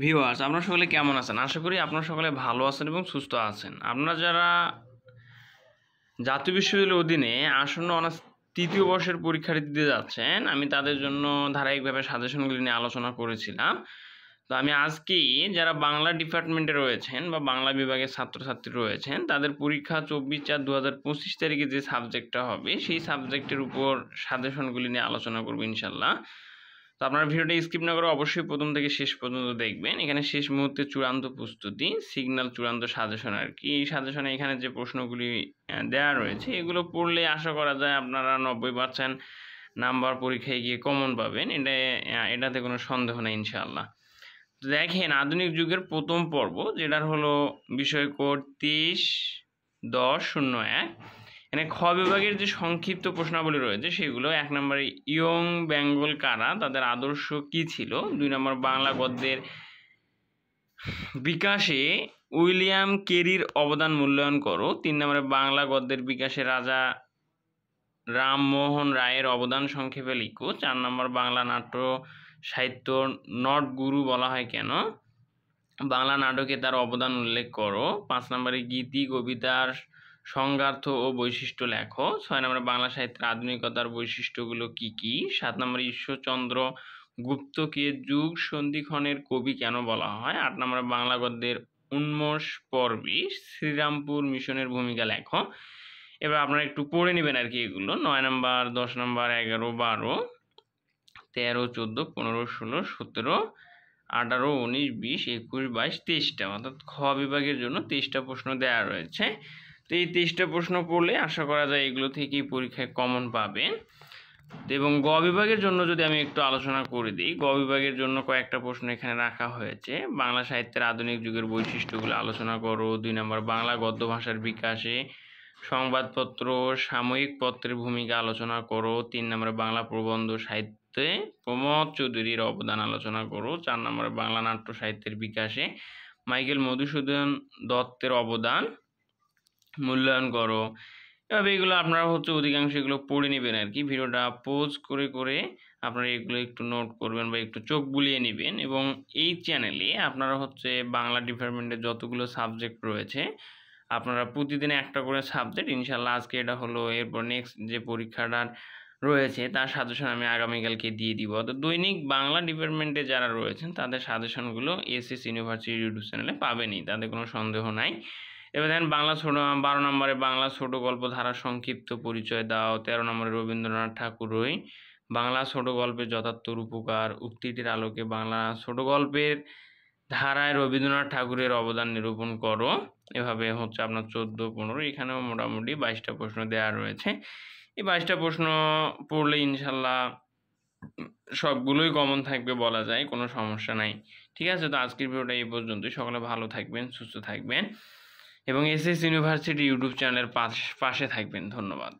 Viewers, আপনারা সকলে কেমন আছেন? আশা করি আপনারা সকলে ভালো আছেন এবং সুস্থ আছেন। আপনারা যারা জাতীয় বিশ্ববিদ্যালয়ের অধীনে আসন্ন অনার্স ৩য় বর্ষের পরীক্ষা দিতে যাচ্ছেন, আমি তাদের জন্য ধারাবাহিকভাবে সাজেশনগুলি নিয়ে আলোচনা করেছিলাম। তো আমি আজকেই যারা বাংলা ডিপার্টমেন্টে রয়েছেন বা বাংলা বিভাগের ছাত্রছাত্রী রয়েছেন, তাদের পরীক্ষা ২৪/৪/২০২৫ তারিখে যে সাবজেক্টটা হবে, সেই সাবজেক্টের উপর সাজেশনগুলি নিয়ে আলোচনা করব ইনশাআল্লাহ। তো আপনারা ভিডিওটা স্কিপ না করে অবশ্যই প্রথম থেকে শেষ পর্যন্ত দেখবেন। এখানে শেষ মুহূর্তে চূড়ান্ত প্রস্তুতি, সিগন্যাল চূড়ান্ত সাজেশন আর কি। এই সাজেশনে এখানে যে প্রশ্নগুলি দেওয়া রয়েছে, এগুলো পড়লে আশা করা যায় আপনারা ৯০% নাম্বার পরীক্ষায় গিয়ে কমন পাবেন। এটাতে কোনো সন্দেহ নেই ইনশাআল্লাহ। তো দেখেন, আধুনিক যুগের প্রথম পর্ব, যেটার হলো বিষয় কোড ২৩/১০/০১। এখানে খ বিভাগের যে সংক্ষিপ্ত প্রশ্নাবলী রয়েছে সেগুলো: ১ নম্বরে ইয়ং বেঙ্গল কারা, তাদের আদর্শ কি ছিল? ২ নম্বর বাংলা গদ্যের বিকাশে উইলিয়াম কেরির অবদান মূল্যায়ন করো। ৩ নম্বরে বাংলা গদ্যের বিকাশে রাজা রামমোহন রায়ের অবদান সংক্ষেপে লিখো। ৪ নম্বর বাংলা নাট্য সাহিত্য নটগুরু বলা হয় কেন? বাংলা নাটকে তার অবদান উল্লেখ করো। ৫ নম্বরে গীতি কবিতার সংজ্ঞার্থ ও বৈশিষ্ট্য লেখো। ৬ নম্বরে বাংলা সাহিত্যের আধুনিকতার বৈশিষ্ট্যগুলো কি কি? ৭ নম্বরে ঈশ্বরচন্দ্র গুপ্তকে যুগ সন্ধিক্ষণের কবি কেন বলা হয়? ৮ নম্বরে বাংলা গদ্যের উন্মেষ পর্বে শ্রীরামপুর মিশনের ভূমিকা লেখো। এবার আপনারা একটু পড়ে নেবেন আর কি এগুলো। ৯ নম্বর, ১০ নম্বর, ১১, ১২, ১৩, ১৪, ১৫, ১৬, ১৭, ১৮, ১৯, ২০, ২১, ২২, ২৩টা, অর্থাৎ খ বিভাগের জন্য ২৩টা প্রশ্ন দেওয়া রয়েছে। তো এই ২৩টা প্রশ্ন পড়লে আশা করা যায় এগুলো থেকেই পরীক্ষায় কমন পাবেন। এবং গ বিভাগের জন্য যদি আমি একটু আলোচনা করে দিই, গ বিভাগের জন্য কয়েকটা প্রশ্ন এখানে রাখা হয়েছে। বাংলা সাহিত্যের আধুনিক যুগের বৈশিষ্ট্যগুলো আলোচনা করো। ২ নম্বর বাংলা গদ্য ভাষার বিকাশে সংবাদপত্র সাময়িক পত্রের ভূমিকা আলোচনা করো। ৩ নম্বরে বাংলা প্রবন্ধ সাহিত্যে প্রমোদ চৌধুরীর অবদান আলোচনা করো। ৪ নম্বরে বাংলা নাট্য সাহিত্যের বিকাশে মাইকেল মধুসূদন দত্তের অবদান মূল্যায়ন করো। এভাবে এগুলো আপনারা অধিকাংশ এগুলো পড়ে নেবেন আর কি। ভিডিওটা পজ করে করে আপনারা এগুলো একটু নোট করবেন বা একটু চোখ বুলিয়ে নেবেন। এবং এই চ্যানেলে আপনারা বাংলা ডিপার্টমেন্টের যতগুলো সাবজেক্ট রয়েছে, আপনারা প্রতিদিন একটা করে সাবজেক্ট, ইনশাল্লাহ আজকে এটা হলো, এরপর নেক্সট যে পরীক্ষাটা রয়েছে তার সাজেশন আমি আগামীকালকে দিয়ে দিব। তো দৈনিক বাংলা ডিপার্টমেন্টে যারা রয়েছেন তাদের সাজেশনগুলো এসএস ইউনিভার্সিটি ইউটিউব চ্যানেলে পাবেনই, তাতে কোনো সন্দেহ নাই। এবার দেখেন বাংলা ১২ নম্বরে বাংলা ছোট গল্প ধারার সংক্ষিপ্ত পরিচয় দাও। ১৩ নম্বরে রবীন্দ্রনাথ ঠাকুরই বাংলা ছোট গল্পের যথার্থ রূপকার, উক্তিটির আলোকে বাংলা ছোট গল্পের ধারায় রবীন্দ্রনাথ ঠাকুরের অবদান নিরূপণ করো। এভাবে আপনার ১৪, ১৫, এখানেও মোটামুটি ২২টা প্রশ্ন দেওয়া রয়েছে। এই ২২টা প্রশ্ন পড়লে ইনশাল্লাহ সবগুলোই কমন থাকবে বলা যায়, কোনো সমস্যা নাই। ঠিক আছে, তো আজকের ভিডিওটা এই পর্যন্তই। সকলে ভালো থাকবেন, সুস্থ থাকবেন এবং এসএস ইউনিভার্সিটি ইউটিউব চ্যানেলের পাশে থাকবেন। ধন্যবাদ।